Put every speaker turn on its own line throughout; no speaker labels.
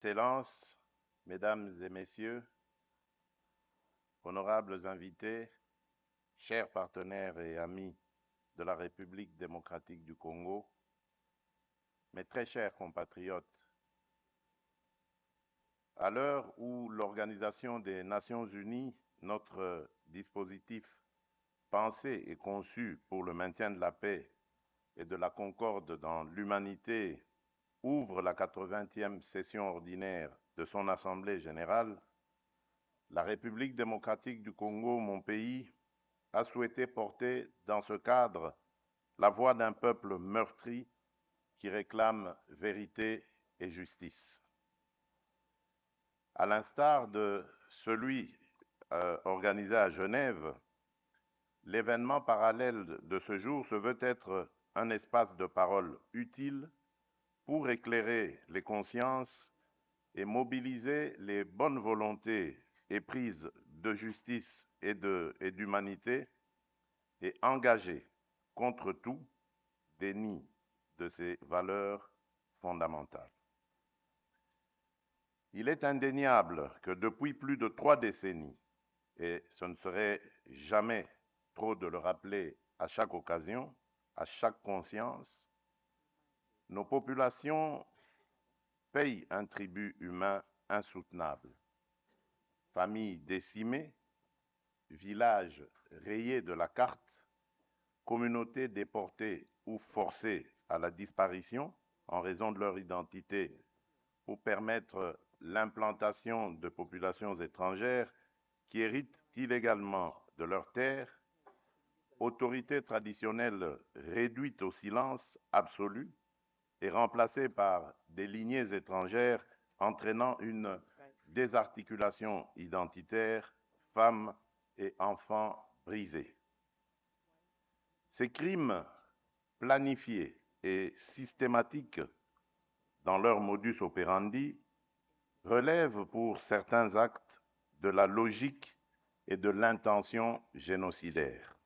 Excellences, Mesdames et Messieurs, honorables invités, chers partenaires et amis de la République démocratique du Congo, mes très chers compatriotes, à l'heure où l'Organisation des Nations Unies, notre dispositif pensé et conçu pour le maintien de la paix et de la concorde dans l'humanité, ouvre la 80e session ordinaire de son Assemblée générale, la République démocratique du Congo, mon pays, a souhaité porter dans ce cadre la voix d'un peuple meurtri qui réclame vérité et justice. À l'instar de celui organisé à Genève, l'événement parallèle de ce jour se veut être un espace de parole utile pour éclairer les consciences et mobiliser les bonnes volontés éprises de justice et d'humanité et engager contre tout déni de ces valeurs fondamentales. Il est indéniable que depuis plus de 3 décennies, et ce ne serait jamais trop de le rappeler à chaque occasion, à chaque conscience, nos populations payent un tribut humain insoutenable. Familles décimées, villages rayés de la carte, communautés déportées ou forcées à la disparition en raison de leur identité pour permettre l'implantation de populations étrangères qui héritent illégalement de leurs terres, autorités traditionnelles réduites au silence absolu et remplacées par des lignées étrangères entraînant une désarticulation identitaire, femmes et enfants brisés. Ces crimes planifiés et systématiques dans leur modus operandi relèvent pour certains actes de la logique et de l'intention génocidaire.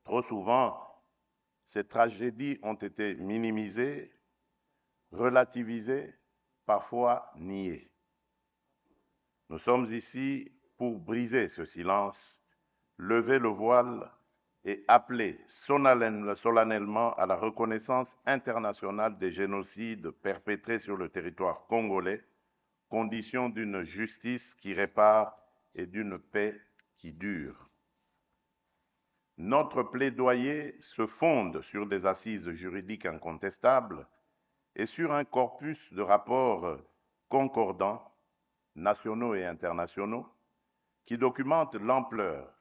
Trop souvent, ces tragédies ont été minimisées, relativisées, parfois niées. Nous sommes ici pour briser ce silence, lever le voile et appeler solennellement à la reconnaissance internationale des génocides perpétrés sur le territoire congolais, condition d'une justice qui répare et d'une paix qui dure. Notre plaidoyer se fonde sur des assises juridiques incontestables et sur un corpus de rapports concordants, nationaux et internationaux, qui documentent l'ampleur,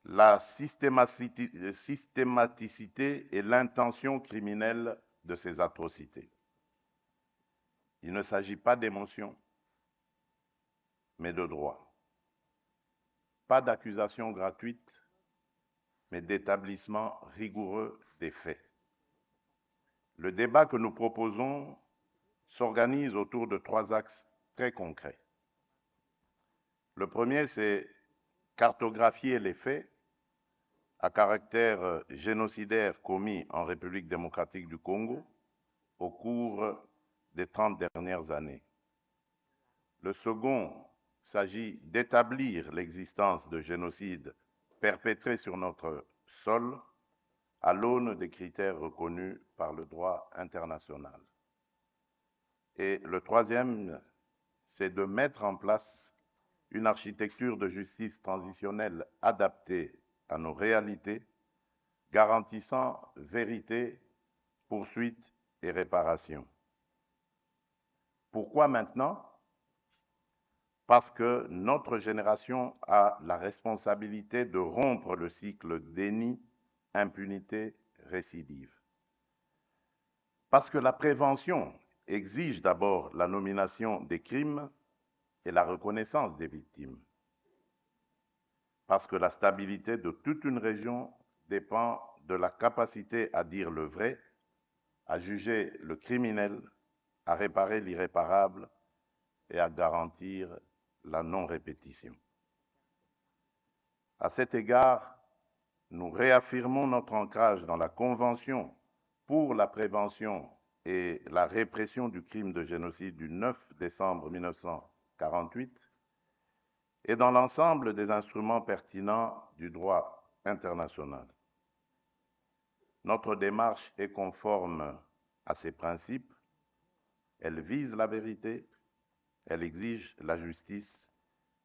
la systématicité et l'intention criminelle de ces atrocités. Il ne s'agit pas d'émotion, mais de droit. Pas d'accusation gratuite, mais d'établissement rigoureux des faits. Le débat que nous proposons s'organise autour de 3 axes très concrets. Le premier, c'est cartographier les faits à caractère génocidaire commis en République démocratique du Congo au cours des 30 dernières années. Le second s'agit d'établir l'existence de génocides perpétrés sur notre sol à l'aune des critères reconnus par le droit international. Et le troisième, c'est de mettre en place une architecture de justice transitionnelle adaptée à nos réalités, garantissant vérité, poursuite et réparation. Pourquoi maintenant? Parce que notre génération a la responsabilité de rompre le cycle déni, impunité, récidive. Parce que la prévention exige d'abord la nomination des crimes et la reconnaissance des victimes. Parce que la stabilité de toute une région dépend de la capacité à dire le vrai, à juger le criminel, à réparer l'irréparable et à garantir la non-répétition. À cet égard, nous réaffirmons notre ancrage dans la Convention pour la prévention et la répression du crime de génocide du 9 décembre 1948 et dans l'ensemble des instruments pertinents du droit international. Notre démarche est conforme à ces principes. Elle vise la vérité, elle exige la justice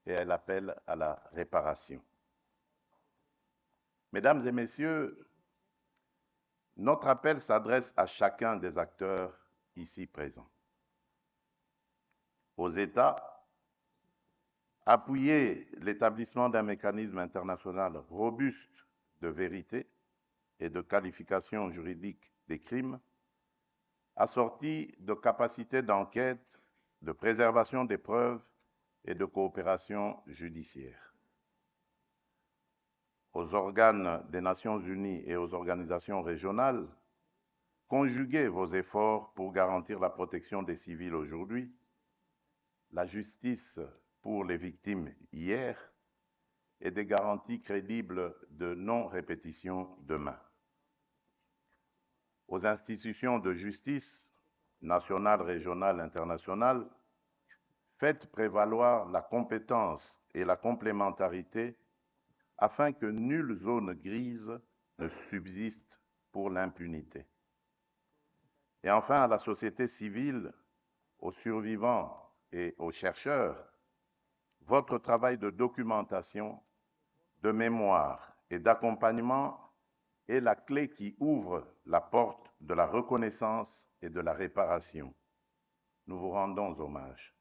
et elle appelle à la réparation. Mesdames et messieurs, notre appel s'adresse à chacun des acteurs ici présents. Aux États, appuyer l'établissement d'un mécanisme international robuste de vérité et de qualification juridique des crimes, assorti de capacités d'enquête, de préservation des preuves et de coopération judiciaire. Aux organes des Nations Unies et aux organisations régionales, conjuguez vos efforts pour garantir la protection des civils aujourd'hui, la justice pour les victimes hier et des garanties crédibles de non-répétition demain. Aux institutions de justice, nationales, régionales, internationales, faites prévaloir la compétence et la complémentarité afin que nulle zone grise ne subsiste pour l'impunité. Et enfin, à la société civile, aux survivants et aux chercheurs, votre travail de documentation, de mémoire et d'accompagnement est la clé qui ouvre la porte de la reconnaissance et de la réparation. Nous vous rendons hommage.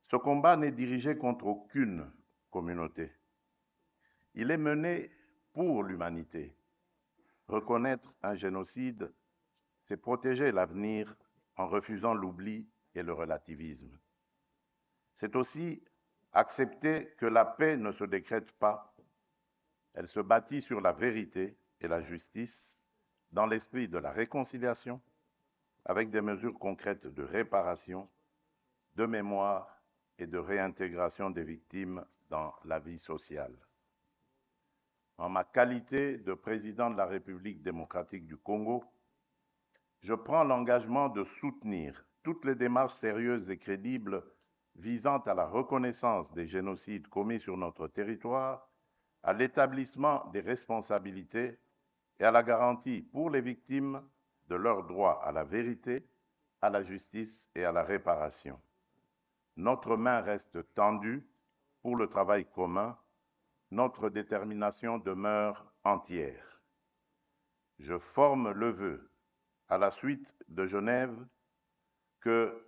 Ce combat n'est dirigé contre aucune communauté. Il est mené pour l'humanité. Reconnaître un génocide, c'est protéger l'avenir en refusant l'oubli et le relativisme. C'est aussi accepter que la paix ne se décrète pas. Elle se bâtit sur la vérité et la justice, dans l'esprit de la réconciliation, avec des mesures concrètes de réparation, de mémoire et de réintégration des victimes dans la vie sociale. En ma qualité de président de la République démocratique du Congo, je prends l'engagement de soutenir toutes les démarches sérieuses et crédibles visant à la reconnaissance des génocides commis sur notre territoire, à l'établissement des responsabilités et à la garantie pour les victimes de leur droit à la vérité, à la justice et à la réparation. Notre main reste tendue pour le travail commun. Notre détermination demeure entière. Je forme le vœu, à la suite de Genève, que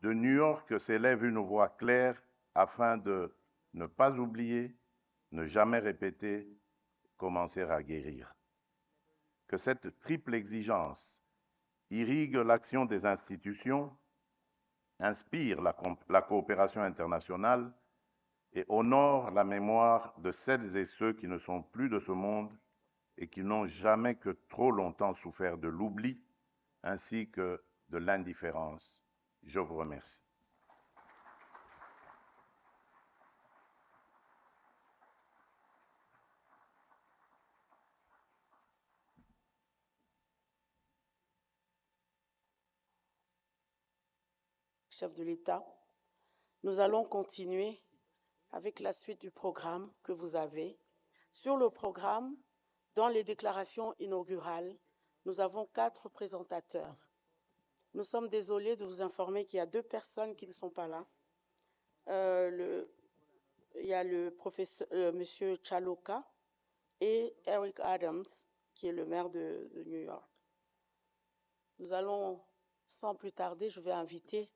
de New York s'élève une voix claire afin de ne pas oublier, ne jamais répéter, commencer à guérir. Que cette triple exigence irrigue l'action des institutions, inspire la coopération internationale et honore la mémoire de celles et ceux qui ne sont plus de ce monde et qui n'ont jamais que trop longtemps souffert de l'oubli ainsi que de l'indifférence. Je vous remercie.
Chef de l'État, nous allons continuer avec la suite du programme que vous avez. Sur le programme, dans les déclarations inaugurales, nous avons 4 présentateurs. Nous sommes désolés de vous informer qu'il y a 2 personnes qui ne sont pas là. Il y a le professeur, Monsieur Chaloka et Eric Adams, qui est le maire de New York. Nous allons, sans plus tarder, je vais inviter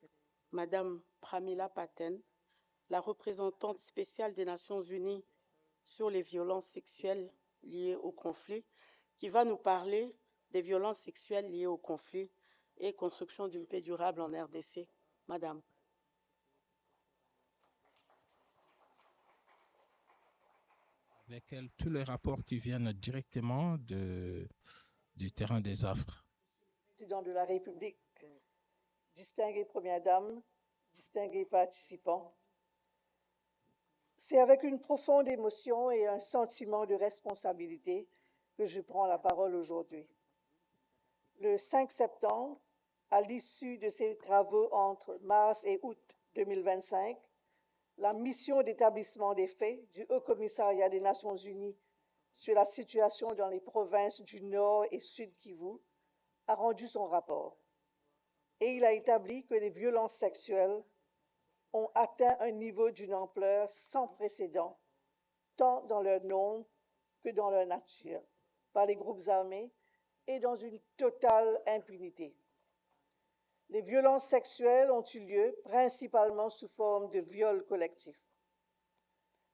Madame Pramila Patten, la représentante spéciale des Nations Unies sur les violences sexuelles liées au conflit, qui va nous parler des violences sexuelles liées au conflit et construction d'une paix durable en RDC. Madame.
Avec elle, tous les rapports qui viennent directement du terrain des affres.
Président de la République, distinguée Première Dame, distingués participants, c'est avec une profonde émotion et un sentiment de responsabilité que je prends la parole aujourd'hui. Le 5 septembre, à l'issue de ces travaux entre mars et août 2025, la mission d'établissement des faits du Haut Commissariat des Nations Unies sur la situation dans les provinces du Nord et Sud Kivu a rendu son rapport. Et il a établi que les violences sexuelles ont atteint un niveau d'une ampleur sans précédent, tant dans leur nombre que dans leur nature, par les groupes armés et dans une totale impunité. Les violences sexuelles ont eu lieu principalement sous forme de viols collectifs.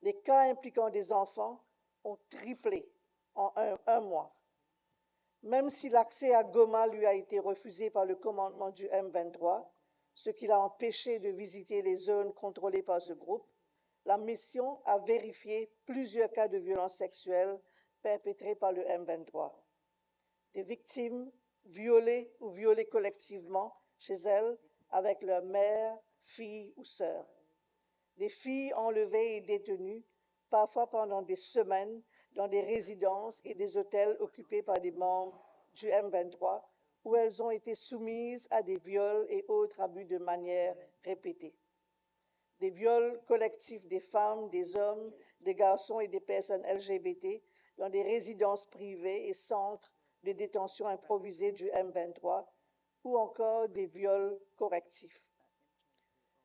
Les cas impliquant des enfants ont triplé en un mois. Même si l'accès à Goma lui a été refusé par le commandement du M23, ce qui l'a empêché de visiter les zones contrôlées par ce groupe, la mission a vérifié plusieurs cas de violences sexuelles perpétrés par le M23. Des victimes violées ou violées collectivement chez elles avec leur mère, fille ou sœur. Des filles enlevées et détenues, parfois pendant des semaines, dans des résidences et des hôtels occupés par des membres du M23, où elles ont été soumises à des viols et autres abus de manière répétée. Des viols collectifs des femmes, des hommes, des garçons et des personnes LGBT dans des résidences privées et centres de détention improvisés du M23, ou encore des viols correctifs.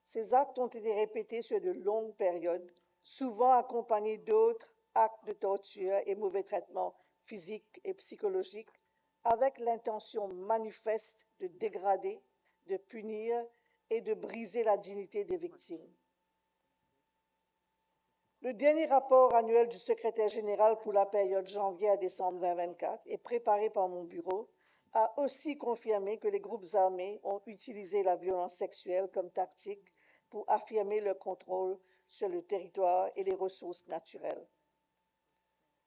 Ces actes ont été répétés sur de longues périodes, souvent accompagnés d'autres actes de torture et mauvais traitements physiques et psychologiques, avec l'intention manifeste de dégrader, de punir et de briser la dignité des victimes. Le dernier rapport annuel du secrétaire général pour la période janvier à décembre 2024 et préparé par mon bureau a aussi confirmé que les groupes armés ont utilisé la violence sexuelle comme tactique pour affirmer leur contrôle sur le territoire et les ressources naturelles.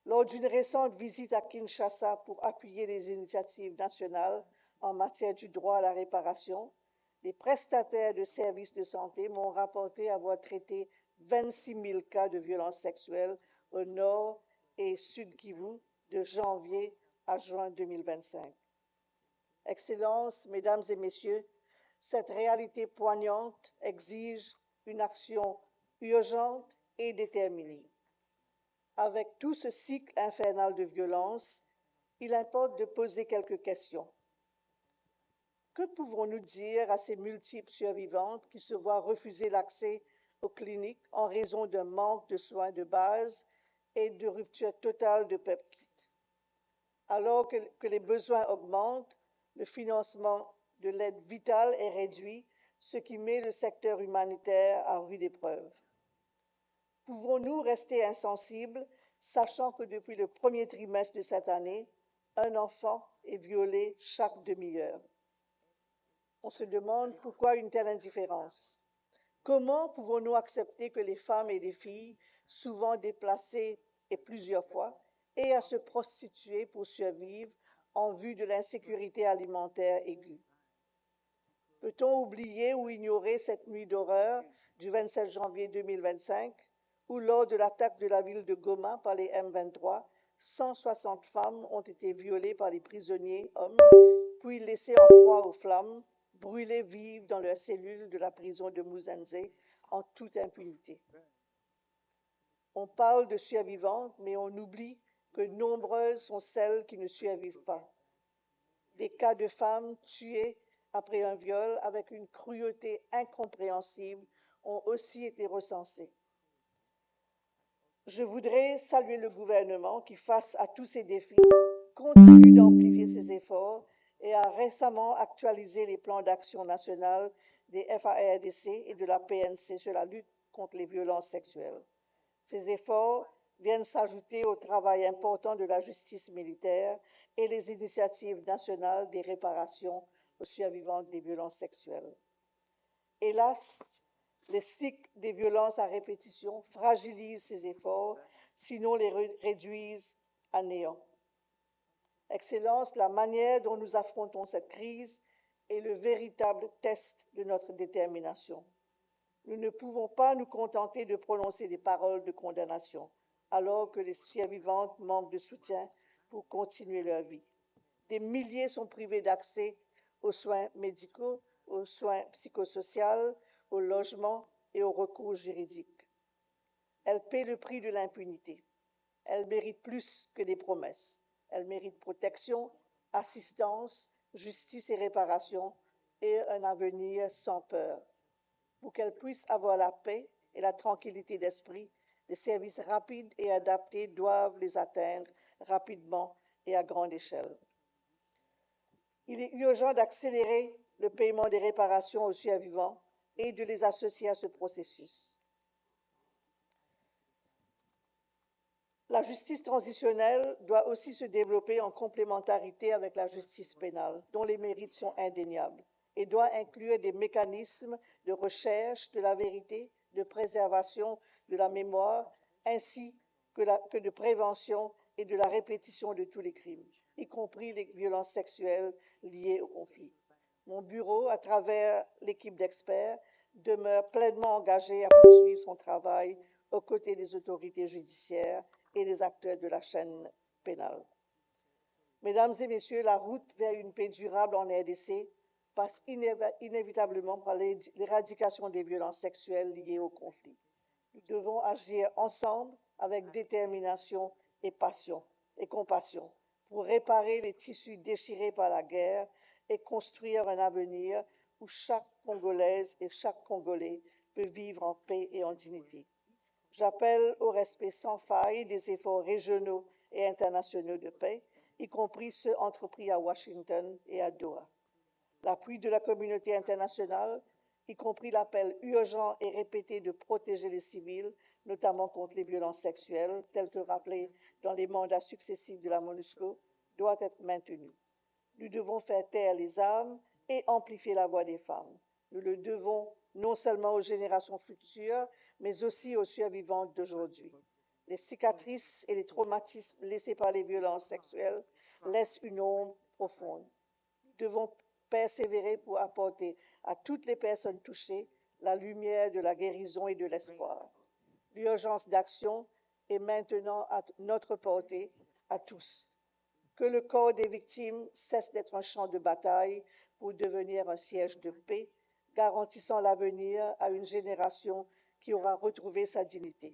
Lors d'une récente visite à Kinshasa pour appuyer les initiatives nationales en matière du droit à la réparation, les prestataires de services de santé m'ont rapporté avoir traité 26 000 cas de violences sexuelles au nord et sud Kivu de janvier à juin 2025. Excellences, Mesdames et Messieurs, cette réalité poignante exige une action urgente et déterminée. Avec tout ce cycle infernal de violence, il importe de poser quelques questions. Que pouvons-nous dire à ces multiples survivantes qui se voient refuser l'accès aux cliniques en raison d'un manque de soins de base et de rupture totale de PEPKit? Alors que les besoins augmentent, le financement de l'aide vitale est réduit, ce qui met le secteur humanitaire à rude épreuve. Pouvons-nous rester insensibles, sachant que depuis le premier trimestre de cette année, un enfant est violé chaque demi-heure? On se demande pourquoi une telle indifférence. Comment pouvons-nous accepter que les femmes et les filles, souvent déplacées et plusieurs fois, aient à se prostituer pour survivre en vue de l'insécurité alimentaire aiguë? Peut-on oublier ou ignorer cette nuit d'horreur du 27 janvier 2025, où lors de l'attaque de la ville de Goma par les M23, 160 femmes ont été violées par les prisonniers hommes, puis laissées en proie aux flammes, brûlées vives dans leurs cellules de la prison de Muzenze en toute impunité. On parle de survivantes, mais on oublie que nombreuses sont celles qui ne survivent pas. Des cas de femmes tuées après un viol avec une cruauté incompréhensible ont aussi été recensés. Je voudrais saluer le gouvernement qui, face à tous ces défis, continue d'amplifier ses efforts et a récemment actualisé les plans d'action nationaux des FARDC et de la PNC sur la lutte contre les violences sexuelles. Ces efforts viennent s'ajouter au travail important de la justice militaire et les initiatives nationales des réparations aux survivantes des violences sexuelles. Hélas, les cycles des violences à répétition fragilisent ces efforts, sinon les réduisent à néant. Excellences, la manière dont nous affrontons cette crise est le véritable test de notre détermination. Nous ne pouvons pas nous contenter de prononcer des paroles de condamnation, alors que les survivantes manquent de soutien pour continuer leur vie. Des milliers sont privés d'accès aux soins médicaux, aux soins psychosociaux, au logement et aux recours juridiques. Elles paient le prix de l'impunité. Elles méritent plus que des promesses. Elles méritent protection, assistance, justice et réparation et un avenir sans peur. Pour qu'elles puissent avoir la paix et la tranquillité d'esprit, des services rapides et adaptés doivent les atteindre rapidement et à grande échelle. Il est urgent d'accélérer le paiement des réparations aux survivants et de les associer à ce processus. La justice transitionnelle doit aussi se développer en complémentarité avec la justice pénale, dont les mérites sont indéniables, et doit inclure des mécanismes de recherche de la vérité, de préservation de la mémoire, ainsi que de prévention et de la répétition de tous les crimes, y compris les violences sexuelles liées au conflit. Mon bureau, à travers l'équipe d'experts, demeure pleinement engagé à poursuivre son travail aux côtés des autorités judiciaires et des acteurs de la chaîne pénale. Mesdames et messieurs, la route vers une paix durable en RDC passe inévitablement par l'éradication des violences sexuelles liées au conflit. Nous devons agir ensemble avec détermination et passion et compassion pour réparer les tissus déchirés par la guerre et construire un avenir où chaque Congolaise et chaque Congolais peut vivre en paix et en dignité. J'appelle au respect sans faille des efforts régionaux et internationaux de paix, y compris ceux entrepris à Washington et à Doha. L'appui de la communauté internationale, y compris l'appel urgent et répété de protéger les civils, notamment contre les violences sexuelles, tel que rappelé dans les mandats successifs de la MONUSCO, doit être maintenu. Nous devons faire taire les armes et amplifier la voix des femmes. Nous le devons non seulement aux générations futures, mais aussi aux survivants d'aujourd'hui. Les cicatrices et les traumatismes laissés par les violences sexuelles laissent une ombre profonde. Nous devons persévérer pour apporter à toutes les personnes touchées la lumière de la guérison et de l'espoir. L'urgence d'action est maintenant à notre portée à tous. Que le corps des victimes cesse d'être un champ de bataille pour devenir un siège de paix, garantissant l'avenir à une génération qui aura retrouvé sa dignité.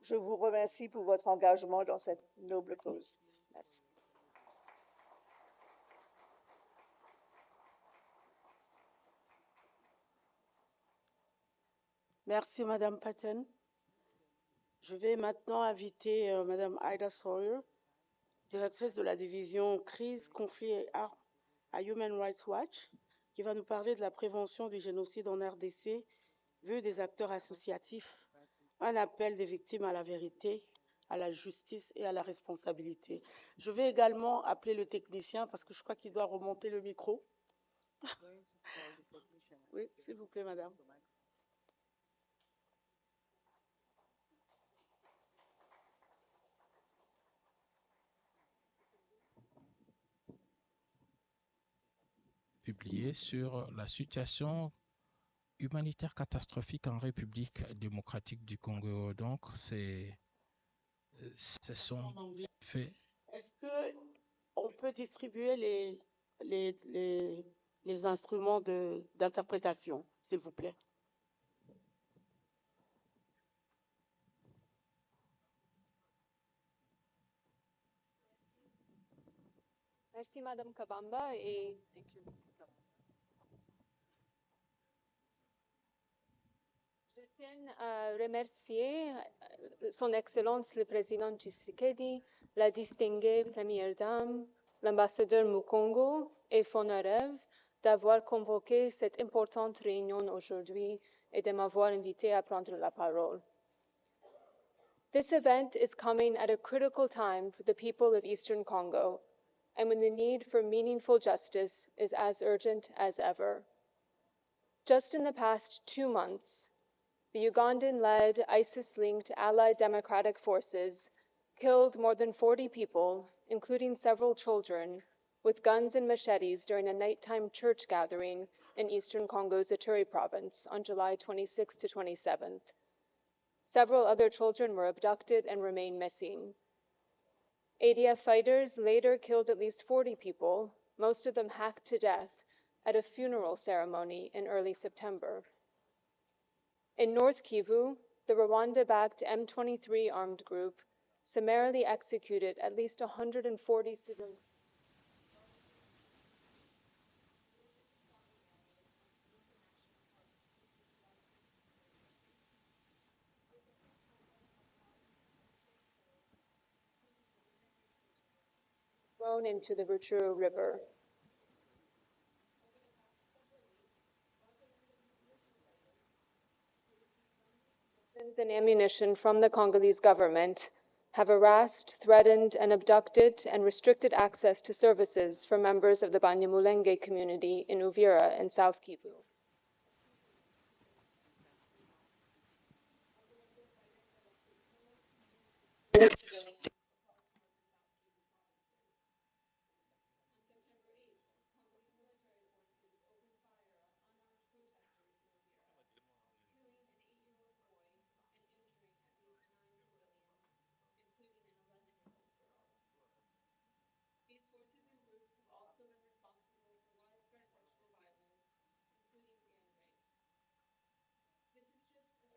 Je vous remercie pour votre engagement dans cette noble cause. Merci.
Merci, Madame Patten. Je vais maintenant inviter Madame Ida Sawyer, directrice de la division crise, conflit et armes à Human Rights Watch, qui va nous parler de la prévention du génocide en RDC, vue des acteurs associatifs, un appel des victimes à la vérité, à la justice et à la responsabilité. Je vais également appeler le technicien parce que je crois qu'il doit remonter le micro. Oui, s'il vous plaît, Madame.
Publié sur la situation humanitaire catastrophique en République démocratique du Congo. Donc, ce sont faits.
Est-ce qu'on peut distribuer les instruments d'interprétation, s'il vous plaît?
Merci Madame Kabamba et je tiens à remercier Son Excellence le Président Tshisekedi, la distinguée Première Dame, l'ambassadeur Mukongo et Fonarev d'avoir convoqué cette importante réunion aujourd'hui et de m'avoir invité à prendre la parole. This event is coming at a critical time for the people of Eastern Congo, and when the need for meaningful justice is as urgent as ever. Just in the past 2 months, the Ugandan-led ISIS-linked Allied Democratic Forces killed more than 40 people, including several children, with guns and machetes during a nighttime church gathering in eastern Congo's Ituri province on July 26th to 27th. Several other children were abducted and remain missing. ADF fighters later killed at least 40 people, most of them hacked to death, at a funeral ceremony in early September. In North Kivu, the Rwanda-backed M23 armed group summarily executed at least 140 civilians. Thrown into the Rutshuru River. Weapons and ammunition from the Congolese government have harassed, threatened, and abducted and restricted access to services for members of the Banyamulenge community in Uvira and South Kivu.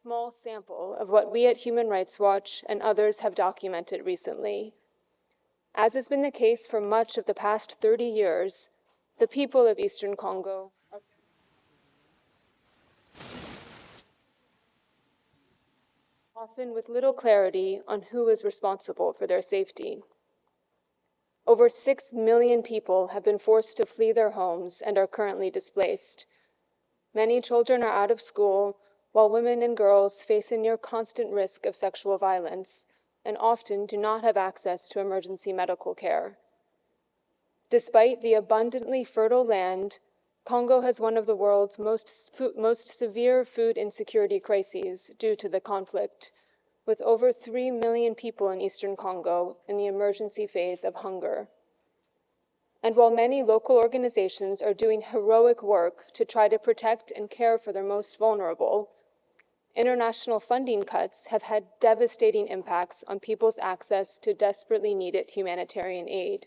Small sample of what we at Human Rights Watch and others have documented recently. As has been the case for much of the past 30 years, the people of Eastern Congo are often with little clarity on who is responsible for their safety. Over 6 million people have been forced to flee their homes and are currently displaced. Many children are out of school, while women and girls face a near constant risk of sexual violence and often do not have access to emergency medical care. Despite the abundantly fertile land, Congo has one of the world's most severe food insecurity crises due to the conflict, with over 3 million people in Eastern Congo in the emergency phase of hunger. And while many local organizations are doing heroic work to try to protect and care for their most vulnerable, international funding cuts have had devastating impacts on people's access to desperately needed humanitarian aid,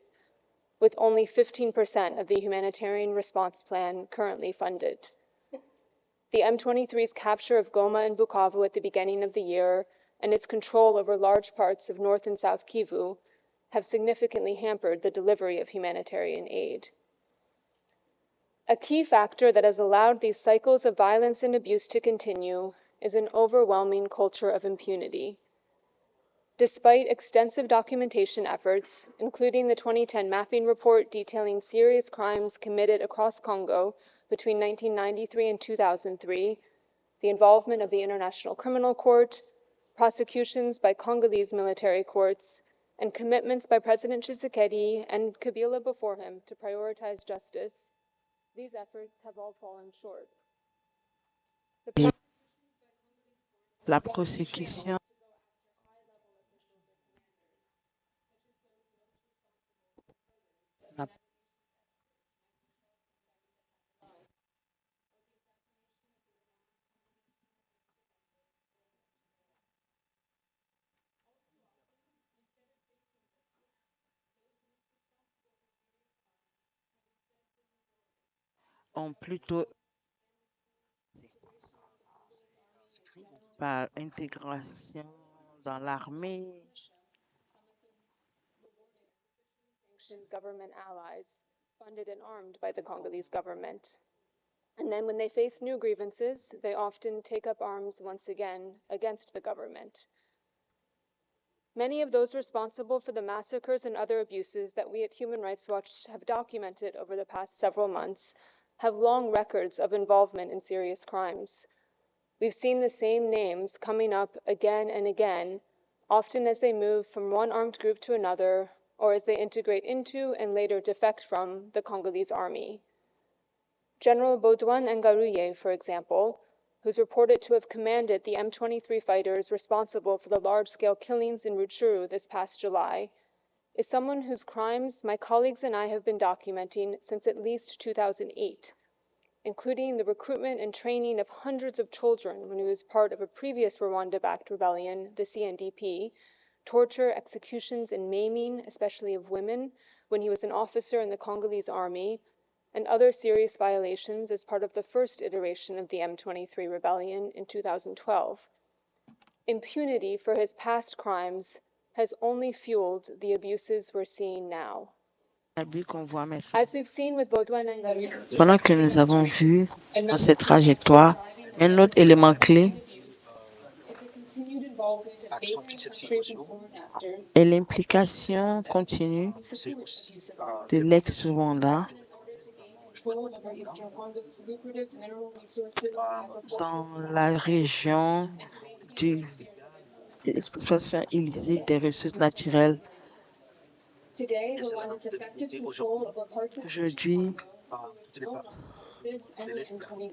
with only 15% of the humanitarian response plan currently funded. The M23's capture of Goma and Bukavu at the beginning of the year and its control over large parts of North and South Kivu have significantly hampered the delivery of humanitarian aid. A key factor that has allowed these cycles of violence and abuse to continue is an overwhelming culture of impunity. Despite extensive documentation efforts, including the 2010 mapping report detailing serious crimes committed across Congo between 1993 and 2003, the involvement of the International Criminal Court, prosecutions by Congolese military courts, and commitments by President Tshisekedi and Kabila before him to prioritize justice, these efforts have all fallen short.
La prosecution ont plutôt par intégration dans l'armée.
Sanctioned government allies, funded and armed by the Congolese government. And then when they face new grievances, they often take up arms once again against the government. Many of those responsible for the massacres and other abuses that we at Human Rights Watch have documented over the past several months have long records of involvement in serious crimes. We've seen the same names coming up again and again, often as they move from one armed group to another, or as they integrate into and later defect from the Congolese army. General Baudouin Ngaruye, for example, who's reported to have commanded the M23 fighters responsible for the large-scale killings in Rutshuru this past July, is someone whose crimes my colleagues and I have been documenting since at least 2008, including the recruitment and training of hundreds of children when he was part of a previous Rwanda-backed rebellion, the CNDP, torture, executions, and maiming, especially of women, when he was an officer in the Congolese army, and other serious violations as part of the first iteration of the M23 rebellion in 2012. Impunity for his past crimes has only fueled the abuses we're seeing now.
Abus qu'on voit maintenant.
As we've seen with Baudouin and
Pendant que nous avons vu dans cette trajectoire un autre élément clé est l'implication continue de l'ex-Rwanda dans la région de l'exploitation illicite des ressources naturelles. Aujourd'hui,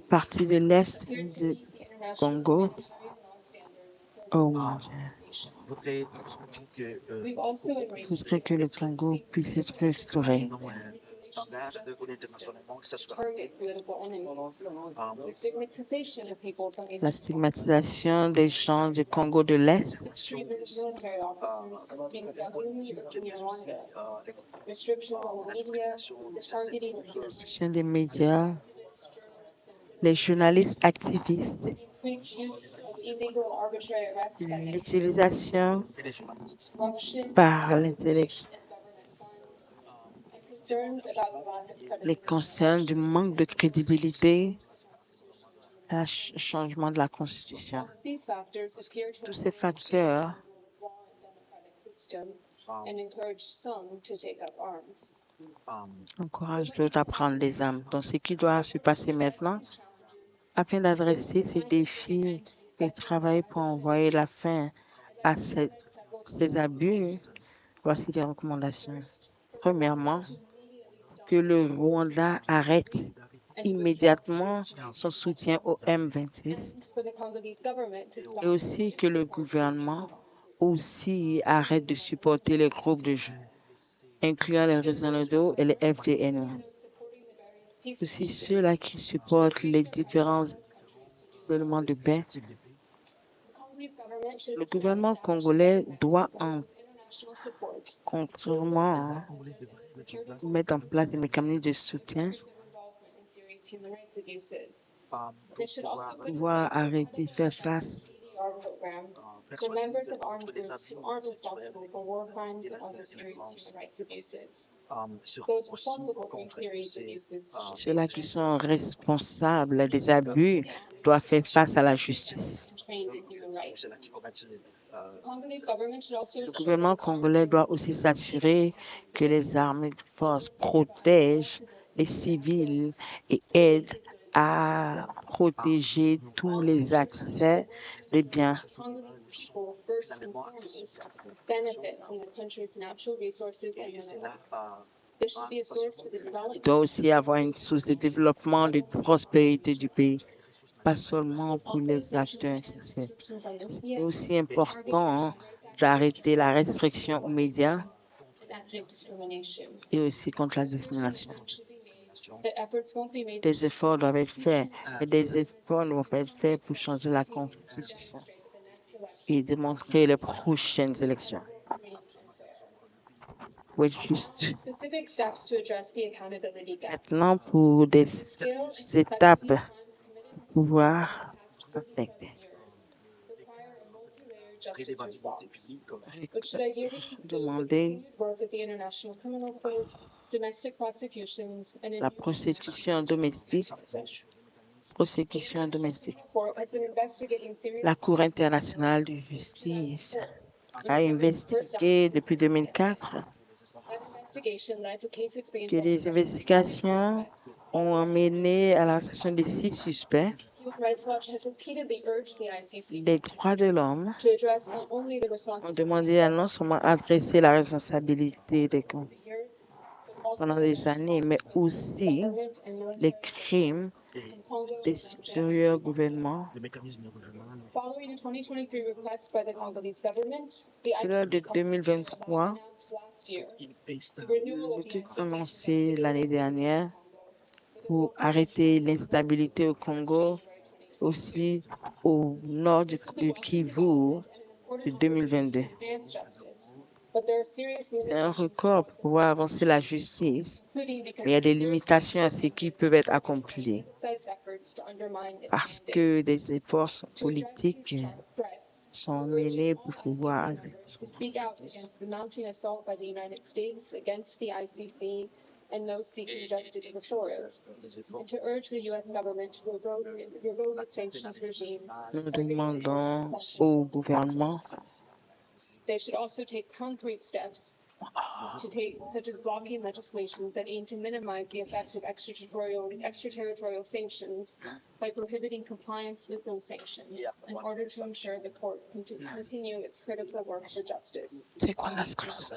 partie de l'Est du Congo, voudrait que le Congo puisse être restauré. La stigmatisation des gens du Congo de l'Est, restriction des médias, les journalistes activistes, l'utilisation par l'intellect, les concerns du manque de crédibilité, le changement de la Constitution. Tous ces facteurs encouragent d'autres à prendre les armes. Donc, ce qui doit se passer maintenant, afin d'adresser ces défis et travailler pour envoyer la fin à ces abus, voici des recommandations. Premièrement, que le Rwanda arrête immédiatement son soutien au M26 et aussi que le gouvernement aussi arrête de supporter les groupes de jeunes, incluant les Rezanado et les FDN. Aussi ceux-là qui supportent les différents éléments de paix. Le gouvernement congolais doit contrairement mettre en place des mécanismes de soutien pour pouvoir arrêter, faire face ceux-là qui sont responsables des abus doivent faire face à la justice. Le gouvernement congolais doit aussi s'assurer que les armées de force protègent les civils et aident à protéger tous les accès des biens. Il doit aussi avoir une source de développement, de prospérité du pays, pas seulement pour les acteurs. C'est aussi important d'arrêter la restriction aux médias et aussi contre la discrimination. Des efforts doivent être faits, et des efforts ne vont pas être faits pour changer la Constitution et démontrer les prochaines élections. Juste. Maintenant, pour des étapes pour pouvoir affecter. Demander la prostitution domestique. La Cour internationale de justice a investigué depuis 2004 que les investigations ont amené à l'arrestation de 6 suspects. Les droits de l'homme ont demandé à non seulement adresser la responsabilité des comptes pendant des années, mais aussi les crimes des supérieurs gouvernements. Lors de 2023, qui a annoncé l'année dernière pour arrêter l'instabilité au Congo, aussi au nord du Kivu, de 2022.
advance justice, but there are serious
C'est un
limitations,
record pour pouvoir avancer la justice,
including because
mais il y a des
there are
limitations à ce qui peut être accompli
criticized efforts to undermine its
parce
mandate.
que des efforts
To address
politiques
these threats,
sont menés pour pouvoir
to speak out against the mounting assault by the United States against the ICC and those seeking justice before it, and to urge the U.S. government to revoke its sanctions regime.
nous demandons au gouvernement
They should also take concrete steps such as blocking legislations that aim to minimize the effects of extraterritorial sanctions by prohibiting compliance with those sanctions in order to ensure the court continue its critical work for justice.
c'est quoi la clause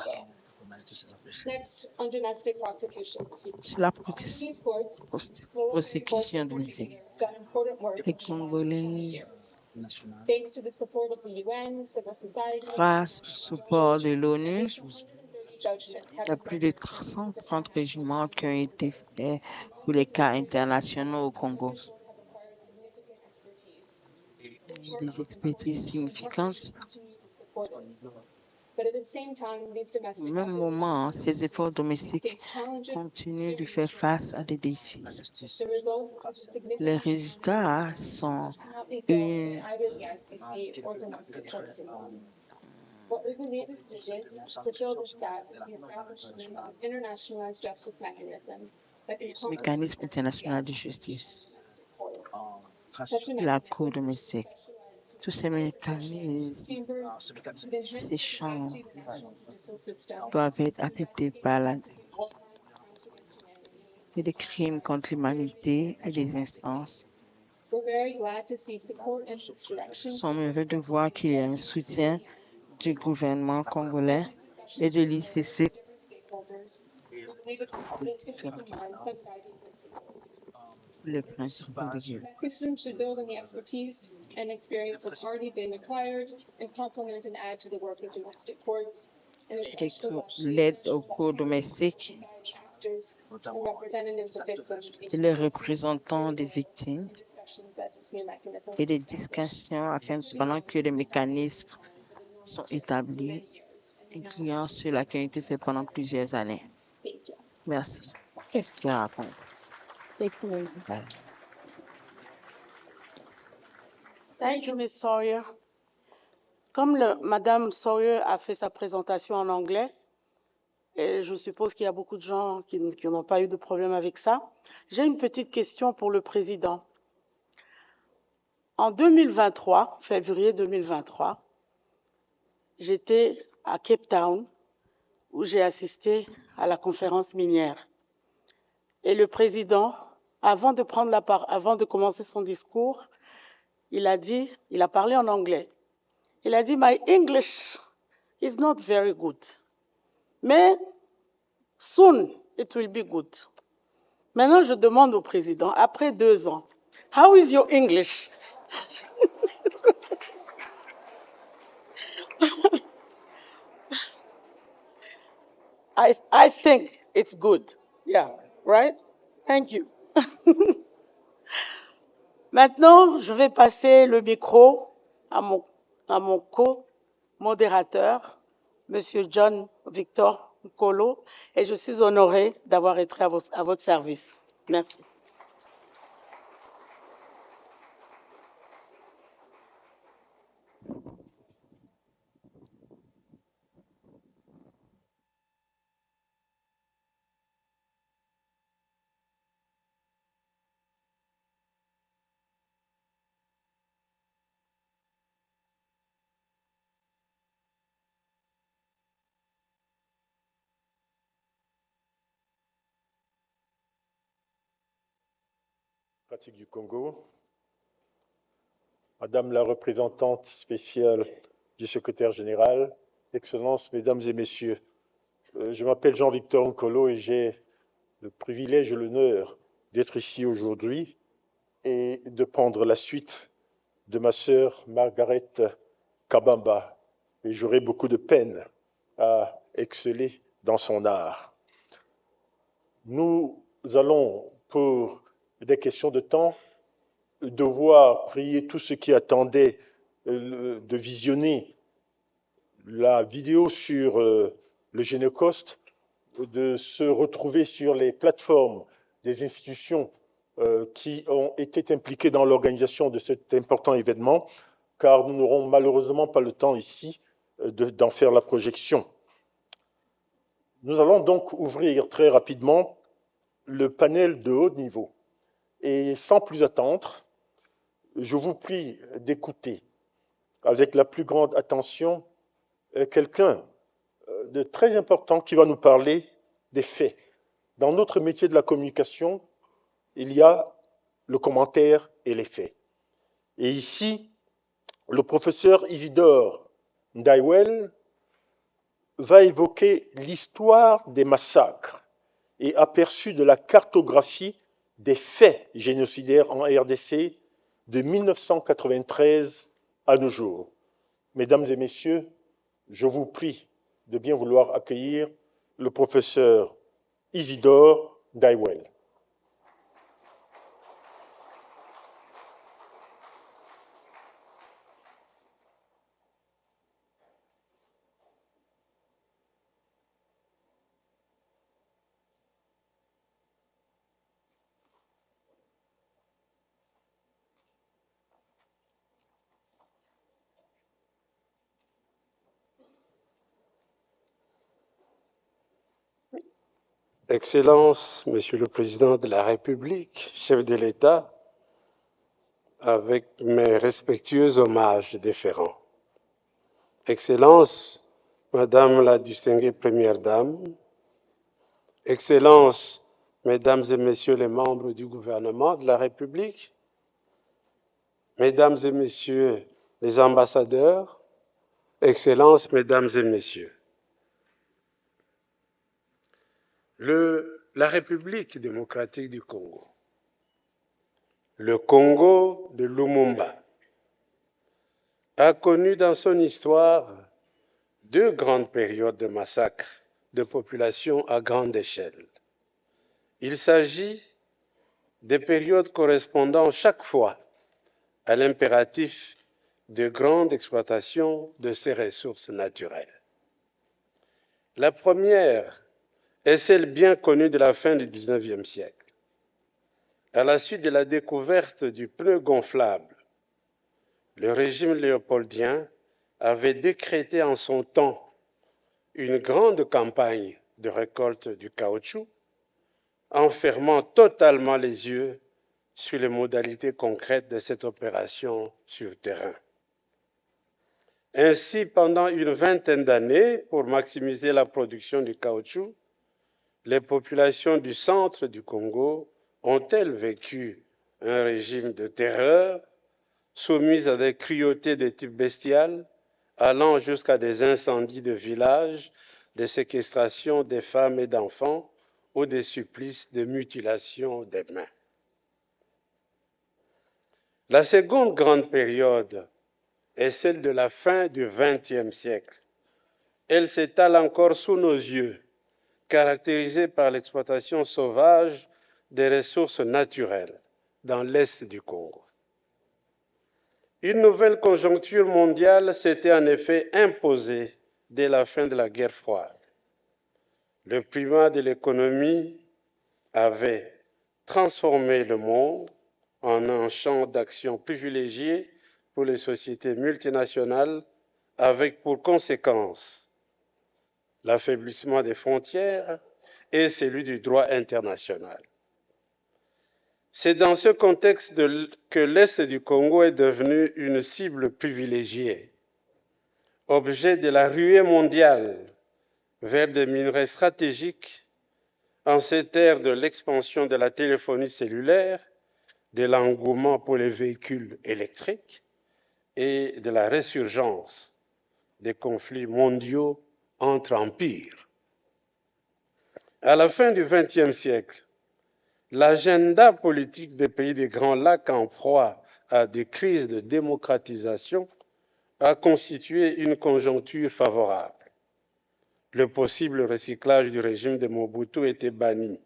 Next, on domestic prosecutions.
sur la protection
These courts
prosecution domestique.
done important work
Les
in the last 20
Congolais,
years. Thanks to the support of the UN, civil society,
grâce au support de l'ONU,
judgments
il
have
y a plus de 130 régimes qui ont été faits pour les cas internationaux au Congo. Des expertises significantes.
But at the same time, these
Au
domestic
même moment, ces efforts domestiques
face challenges.
continuent de faire face à des défis.
The results of significant
Les résultats sont
cannot be found
une
in either the ICC or domestic courts alone. What we need is to fill this gap is the establishment of an internationalized justice mechanism that can combat
mécanisme international de justice,
courts. Such a
la Cour domestique. Tous ces mécanismes,
chambers
ces chambres
judicial system
doivent être affectés par des crimes contre l'humanité et des instances.
We're very glad to see support in this direction.
Nous sommes heureux de voir qu'il y a un soutien du gouvernement congolais et de l'ICC.
Stakeholders. We would need to keep in mind some guiding principles.
Les principaux de
Christians should build on the expertise and experience that's already been acquired and complement and add to the work of domestic courts and especially
l'aide aux cours domestiques
actors and representatives of victims
et les représentants des victimes
discussions as this new mechanism
et des discussions afin pendant que les mécanismes sont établis, incluant ceux-là qui ont été faits pendant plusieurs années.
Thank you.
Merci. Qu'est-ce qu'il y a à répondre?
Thank you, Ms. Sawyer. Comme Madame Sawyer a fait sa présentation en anglais, et je suppose qu'il y a beaucoup de gens qui n'ont pas eu de problème avec ça, j'ai une petite question pour le président. En 2023, février 2023, j'étais à Cape Town où j'ai assisté à la conférence minière. Et le président, avant de commencer son discours, il a parlé en anglais. Il a dit, My English is not very good. Mais soon it will be good. Maintenant, je demande au président, après 2 ans, how is your English? I think it's good. Yeah, right? Thank you. Maintenant, je vais passer le micro à mon co-modérateur, Monsieur John Victor Nkolo, et je suis honorée d'avoir été à votre service. Merci.
Pratique du Congo, Madame la représentante spéciale du secrétaire général, Excellences, Mesdames et Messieurs, je m'appelle Jean-Victor Nkolo et j'ai le privilège et l'honneur d'être ici aujourd'hui et de prendre la suite de ma sœur Margaret Kabamba. Et j'aurai beaucoup de peine à exceller dans son art. Nous allons, pour des questions de temps, devoir prier tous ceux qui attendaient de visionner la vidéo sur le Génocoste, de se retrouver sur les plateformes des institutions qui ont été impliquées dans l'organisation de cet important événement, car nous n'aurons malheureusement pas le temps ici d'en faire la projection. Nous allons donc ouvrir très rapidement le panel de haut niveau. Et sans plus attendre, je vous prie d'écouter avec la plus grande attention quelqu'un de très important qui va nous parler des faits. Dans notre métier de la communication, il y a le commentaire et les faits. Et ici, le professeur Isidore Ndaiwel va évoquer l'histoire des massacres et aperçu de la cartographie des faits génocidaires en RDC de 1993 à nos jours. Mesdames et messieurs, je vous prie de bien vouloir accueillir le professeur Isidore Ndaiwel.
Excellences, Monsieur le Président de la République, chef de l'État, avec mes respectueux hommages déférents. Excellences, Madame la distinguée Première Dame, Excellences, Mesdames et Messieurs les membres du gouvernement de la République, Mesdames et Messieurs les ambassadeurs, Excellences, Mesdames et Messieurs. La République démocratique du Congo, le Congo de Lumumba, a connu dans son histoire deux grandes périodes de massacres de populations à grande échelle. Il s'agit des périodes correspondant chaque fois à l'impératif de grande exploitation de ses ressources naturelles. La première est celle bien connue de la fin du XIXe siècle. À la suite de la découverte du pneu gonflable, le régime léopoldien avait décrété en son temps une grande campagne de récolte du caoutchouc, en fermant totalement les yeux sur les modalités concrètes de cette opération sur terrain. Ainsi, pendant une vingtaine d'années, pour maximiser la production du caoutchouc, les populations du centre du Congo ont-elles vécu un régime de terreur, soumises à des cruautés de type bestial, allant jusqu'à des incendies de villages, des séquestrations des femmes et d'enfants ou des supplices de mutilation des mains. La seconde grande période est celle de la fin du XXe siècle. Elle s'étale encore sous nos yeux, caractérisée par l'exploitation sauvage des ressources naturelles dans l'est du Congo. Une nouvelle conjoncture mondiale s'était en effet imposée dès la fin de la guerre froide. Le primat de l'économie avait transformé le monde en un champ d'action privilégié pour les sociétés multinationales, avec pour conséquence l'affaiblissement des frontières et celui du droit international. C'est dans ce contexte que l'Est du Congo est devenu une cible privilégiée, objet de la ruée mondiale vers des minerais stratégiques en cette ère de l'expansion de la téléphonie cellulaire, de l'engouement pour les véhicules électriques et de la résurgence des conflits mondiaux entre empires. À la fin du XXe siècle, l'agenda politique des pays des Grands Lacs en proie à des crises de démocratisation a constitué une conjoncture favorable. Le possible recyclage du régime de Mobutu était banni.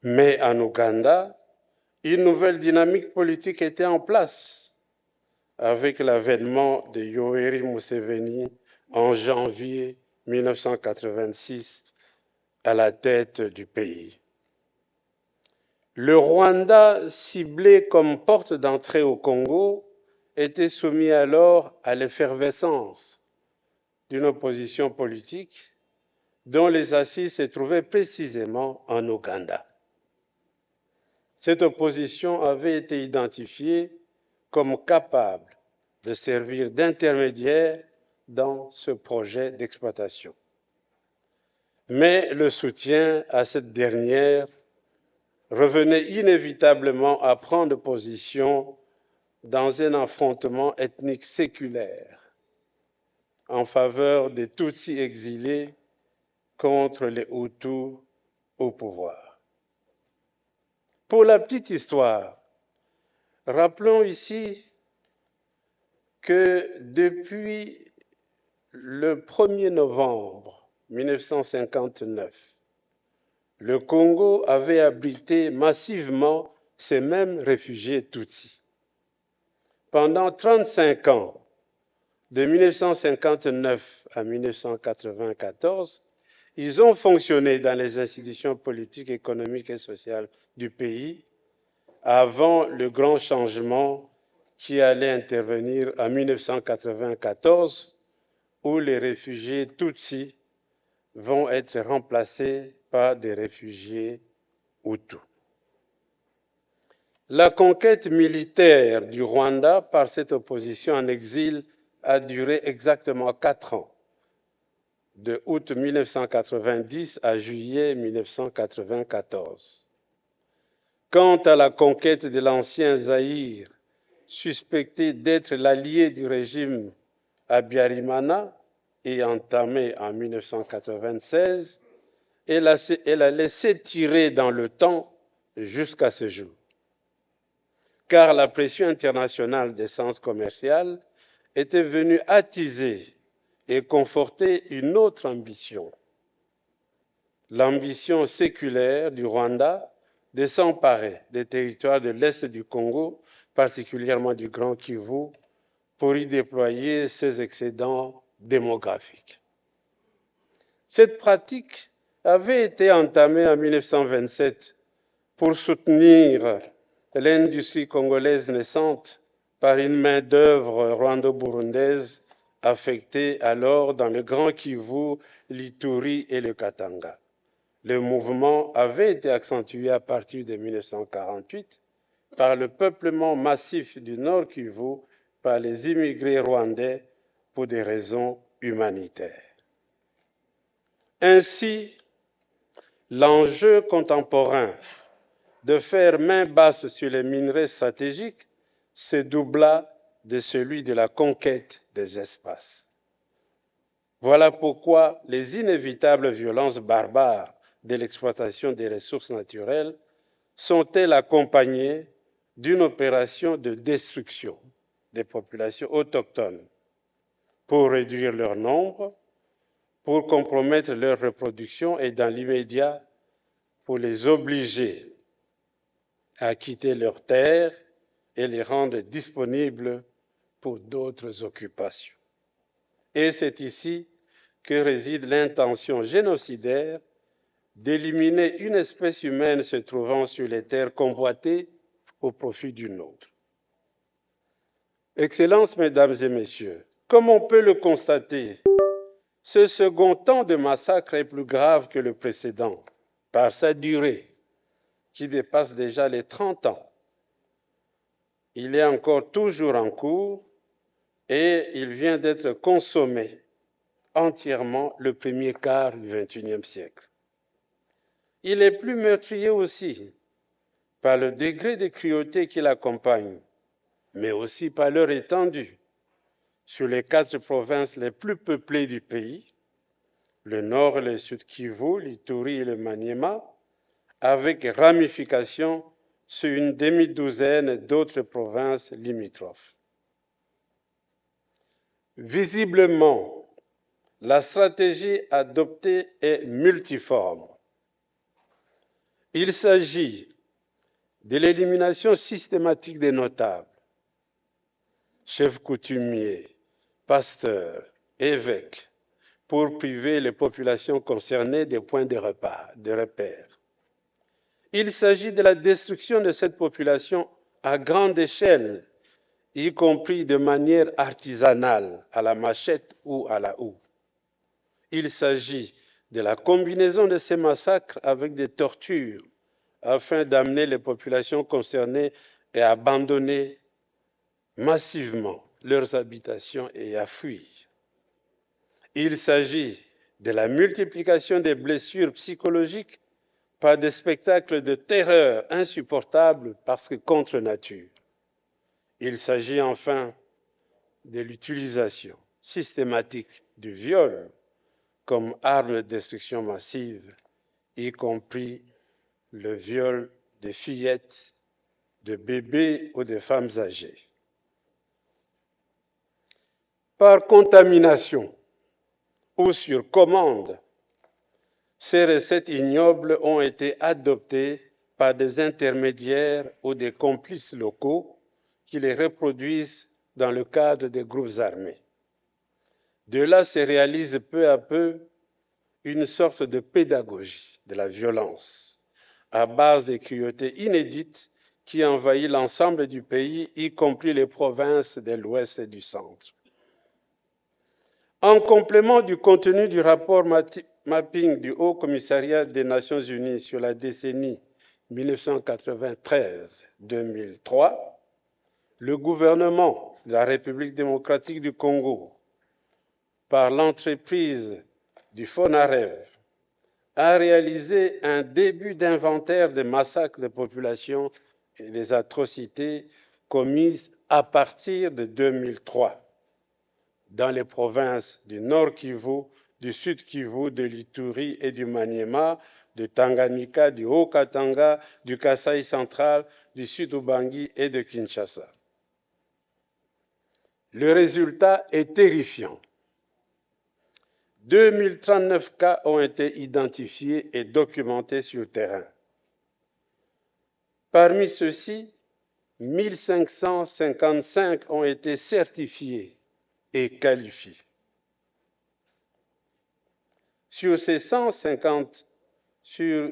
Mais en Ouganda, une nouvelle dynamique politique était en place, avec l'avènement de Yoweri Museveni en janvier 1986 à la tête du pays. Le Rwanda, ciblé comme porte d'entrée au Congo, était soumis alors à l'effervescence d'une opposition politique dont les assises se trouvaient précisément en Ouganda. Cette opposition avait été identifiée comme capable de servir d'intermédiaire dans ce projet d'exploitation. Mais le soutien à cette dernière revenait inévitablement à prendre position dans un affrontement ethnique séculaire en faveur des Tutsis exilés contre les Hutus au pouvoir. Pour la petite histoire, rappelons ici que depuis le 1er novembre 1959, le Congo avait abrité massivement ces mêmes réfugiés Tutsis. Pendant 35 ans, de 1959 à 1994, ils ont fonctionné dans les institutions politiques, économiques et sociales du pays avant le grand changement qui allait intervenir en 1994, où les réfugiés Tutsis vont être remplacés par des réfugiés Hutus. La conquête militaire du Rwanda par cette opposition en exil a duré exactement 4 ans, de août 1990 à juillet 1994. Quant à la conquête de l'ancien Zaïre, suspecté d'être l'allié du régime Habyarimana et entamée en 1996, elle a laissé tirer dans le temps jusqu'à ce jour. Car la pression internationale d'essence commerciale était venue attiser et conforter une autre ambition, l'ambition séculaire du Rwanda de s'emparer des territoires de l'Est du Congo, particulièrement du Grand Kivu, pour y déployer ses excédents démographiques. Cette pratique avait été entamée en 1927 pour soutenir l'industrie congolaise naissante par une main-d'œuvre rwando-burundaise affectée alors dans le Grand Kivu, l'Ituri et le Katanga. Le mouvement avait été accentué à partir de 1948 par le peuplement massif du Nord Kivu par les immigrés rwandais pour des raisons humanitaires. Ainsi, l'enjeu contemporain de faire main basse sur les minerais stratégiques se doubla de celui de la conquête des espaces. Voilà pourquoi les inévitables violences barbares de l'exploitation des ressources naturelles sont-elles accompagnées d'une opération de destruction des populations autochtones pour réduire leur nombre, pour compromettre leur reproduction et dans l'immédiat pour les obliger à quitter leurs terres et les rendre disponibles pour d'autres occupations. Et c'est ici que réside l'intention génocidaire d'éliminer une espèce humaine se trouvant sur les terres convoitées au profit d'une autre. Excellences, Mesdames et Messieurs, comme on peut le constater, ce second temps de massacre est plus grave que le précédent par sa durée, qui dépasse déjà les 30 ans. Il est encore toujours en cours et il vient d'être consommé entièrement le premier quart du XXIe siècle. Il est plus meurtrier aussi par le degré de cruauté qui l'accompagne, mais aussi par leur étendue sur les 4 provinces les plus peuplées du pays, le nord et le sud Kivu, l'Ituri et le Maniema, avec ramification sur une demi-douzaine d'autres provinces limitrophes. Visiblement, la stratégie adoptée est multiforme. Il s'agit de l'élimination systématique des notables, chefs coutumiers, pasteurs, évêques, pour priver les populations concernées des points de repère. Il s'agit de la destruction de cette population à grande échelle, y compris de manière artisanale, à la machette ou à la houe. Il s'agit de la combinaison de ces massacres avec des tortures afin d'amener les populations concernées à abandonner massivement leurs habitations et à fuir. Il s'agit de la multiplication des blessures psychologiques par des spectacles de terreur insupportables parce que contre nature. Il s'agit enfin de l'utilisation systématique du viol comme arme de destruction massive, y compris le viol des fillettes, de bébés ou de femmes âgées. Par contamination ou sur commande, ces recettes ignobles ont été adoptées par des intermédiaires ou des complices locaux qui les reproduisent dans le cadre des groupes armés. De là se réalise peu à peu une sorte de pédagogie de la violence à base de cruautés inédites qui envahit l'ensemble du pays, y compris les provinces de l'Ouest et du Centre. En complément du contenu du rapport mapping du Haut Commissariat des Nations Unies sur la décennie 1993-2003, le gouvernement de la République démocratique du Congo, par l'entreprise du FONAREV, a réalisé un début d'inventaire des massacres de population et des atrocités commises à partir de 2003 dans les provinces du Nord Kivu, du Sud Kivu, de l'Ituri et du Maniema, de Tanganyika, du Haut-Katanga, du Kasaï central, du Sud-Ubangi et de Kinshasa. Le résultat est terrifiant. 2039 cas ont été identifiés et documentés sur le terrain. Parmi ceux-ci, 1555 ont été certifiés et qualifiés. Sur ces 150, sur